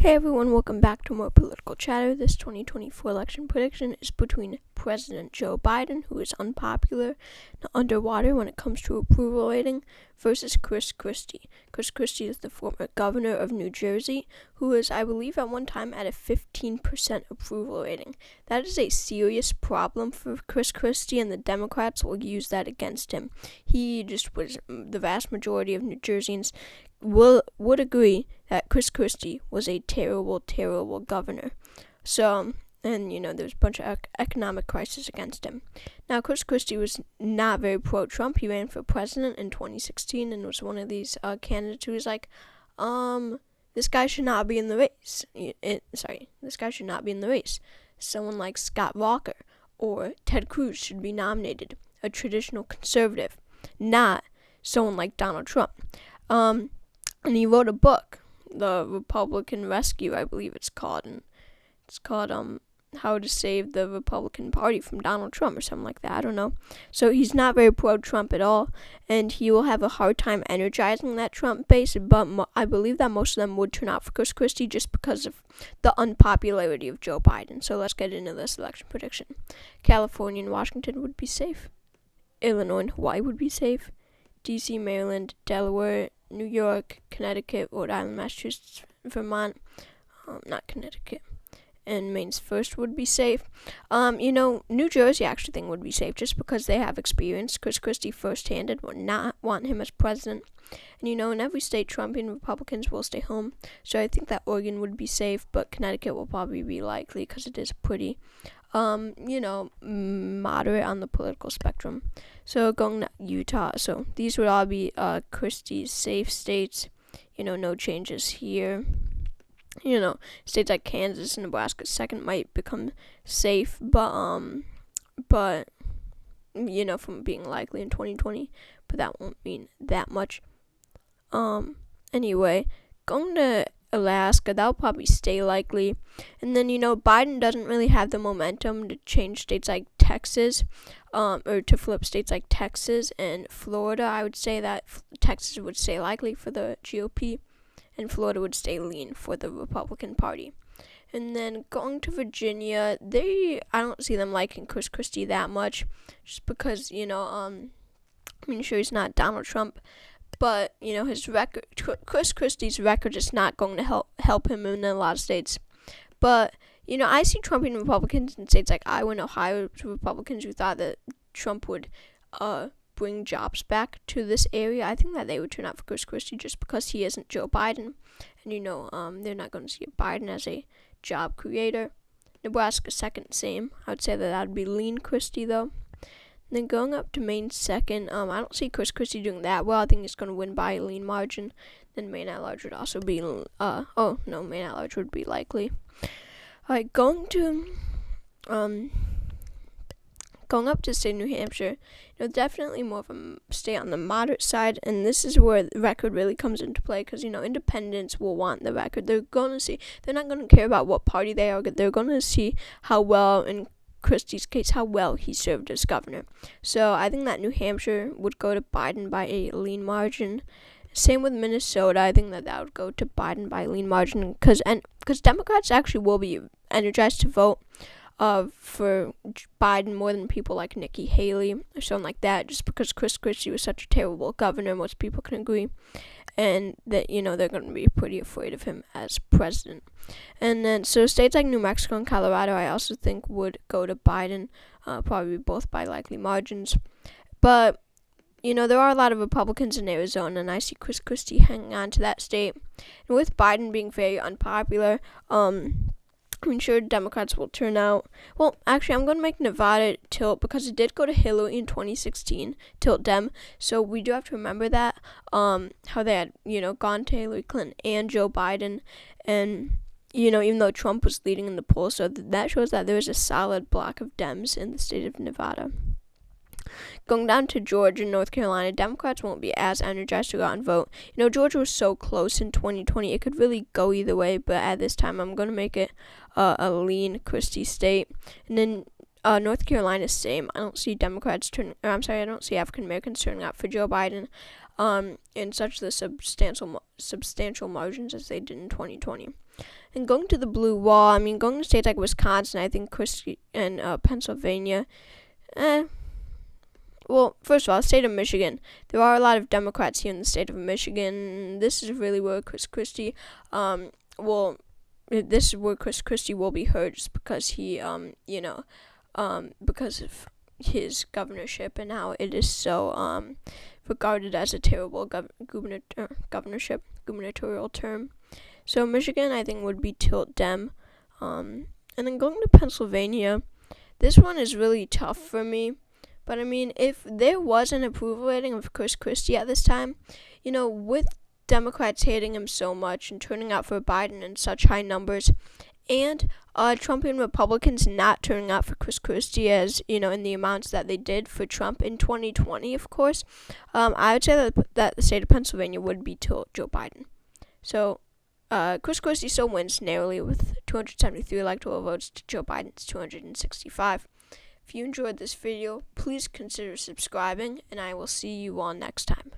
Hey everyone, welcome back to more political chatter. This 2024 election prediction is between President Joe Biden, who is unpopular and underwater when it comes to approval rating, versus Christie. Christie is the former governor of New Jersey, who is, I believe, at one time at a 15% approval rating. That is a serious problem for Christie, and the Democrats will use that against him. He just was, the vast majority of New Jerseyans would agree that Christie was a terrible, terrible governor. So, and there's a bunch of economic crisis against him. Now, Christie was not very pro-Trump. He ran for president in 2016 and was one of these candidates who was like, this guy should not be in the race. This guy should not be in the race. Someone like Scott Walker or Ted Cruz should be nominated. A traditional conservative, not someone like Donald Trump. And he wrote a book, The Republican Rescue, I believe it's called. And it's called How to Save the Republican Party from Donald Trump or something like that. I don't know. So he's not very pro-Trump at all, and he will have a hard time energizing that Trump base. But I believe that most of them would turn out for Christie just because of the unpopularity of Joe Biden. So let's get into this election prediction. California and Washington would be safe. Illinois and Hawaii would be safe. D.C., Maryland, Delaware, New York, Connecticut, Rhode Island, Massachusetts, Vermont, not Connecticut, and Maine's first would be safe. New Jersey actually think would be safe just because they have experience. Christie firsthand would not want him as president. And in every state, Trumpian Republicans will stay home. So I think that Oregon would be safe, but Connecticut will probably be likely because it is pretty, moderate on the political spectrum. So going to Utah. So these would all be Christie's safe states. No changes here. States like Kansas and Nebraska second might become safe, but from being likely in 2020, but that won't mean that much. Anyway, going to Alaska, that'll probably stay likely. And then, Biden doesn't really have the momentum to change states like Texas, or to flip states like Texas and Florida. I would say that Texas would stay likely for the GOP, and Florida would stay lean for the Republican Party. And then going to Virginia, I don't see them liking Christie that much, just because, sure, he's not Donald Trump, but, his record, Christie's record is not going to help him in a lot of states. But, I see Trumpian Republicans in states like Iowa and Ohio, Republicans who thought that Trump would bring jobs back to this area. I think that they would turn out for Christie just because he isn't Joe Biden. And, they're not going to see Biden as a job creator. Nebraska second, same. I would say that would be lean Christie, though. And then going up to Maine second, I don't see Christie doing that well. I think he's going to win by a lean margin. Then Maine at large would also be, Maine at large would be likely. Alright, going up to state New Hampshire, definitely more of a state on the moderate side, and this is where the record really comes into play, because, independents will want the record. They're not going to care about what party they are, they're going to see how well, in Christie's case, how well he served as governor. So I think that New Hampshire would go to Biden by a lean margin. Same with Minnesota. I think that would go to Biden by a lean margin, because Democrats actually will be energized to vote for Biden more than people like Nikki Haley or something like that, just because Christie was such a terrible governor. Most people can agree, and that they're going to be pretty afraid of him as president. And then so states like New Mexico and Colorado, I also think would go to Biden, probably both by likely margins. But there are a lot of Republicans in Arizona, and I see Christie hanging on to that state. And with Biden being very unpopular, sure, Democrats will turn out. Well, actually, I'm going to make Nevada tilt, because it did go to Hillary in 2016, tilt Dem. So we do have to remember that, how they had, gone to Hillary Clinton and Joe Biden. And, even though Trump was leading in the polls, so that shows that there is a solid block of Dems in the state of Nevada. Going down to Georgia and North Carolina, Democrats won't be as energized to go out and vote. Georgia was so close in 2020. It could really go either way, but at this time, I'm going to make it a lean Christie state. And then North Carolina, same. I don't see I don't see African Americans turning out for Joe Biden. in such the substantial margins as they did in 2020. And going to the blue wall, I mean, going to states like Wisconsin, I think Christie and Pennsylvania, well, first of all, the state of Michigan. There are a lot of Democrats here in the state of Michigan. This is really where Christie, this is where Christie will be heard, just because he, because of his governorship and how it is so regarded as a terrible gubernatorial term. So Michigan, I think, would be tilt Dem. And then going to Pennsylvania, this one is really tough for me. But I mean, if there was an approval rating of Christie at this time, with Democrats hating him so much and turning out for Biden in such high numbers, and Trump and Republicans not turning out for Christie as, in the amounts that they did for Trump in 2020, of course, I would say that the state of Pennsylvania would be Joe Biden. So Christie still wins narrowly with 273 electoral votes to Joe Biden's 265. If you enjoyed this video, please consider subscribing, and I will see you all next time.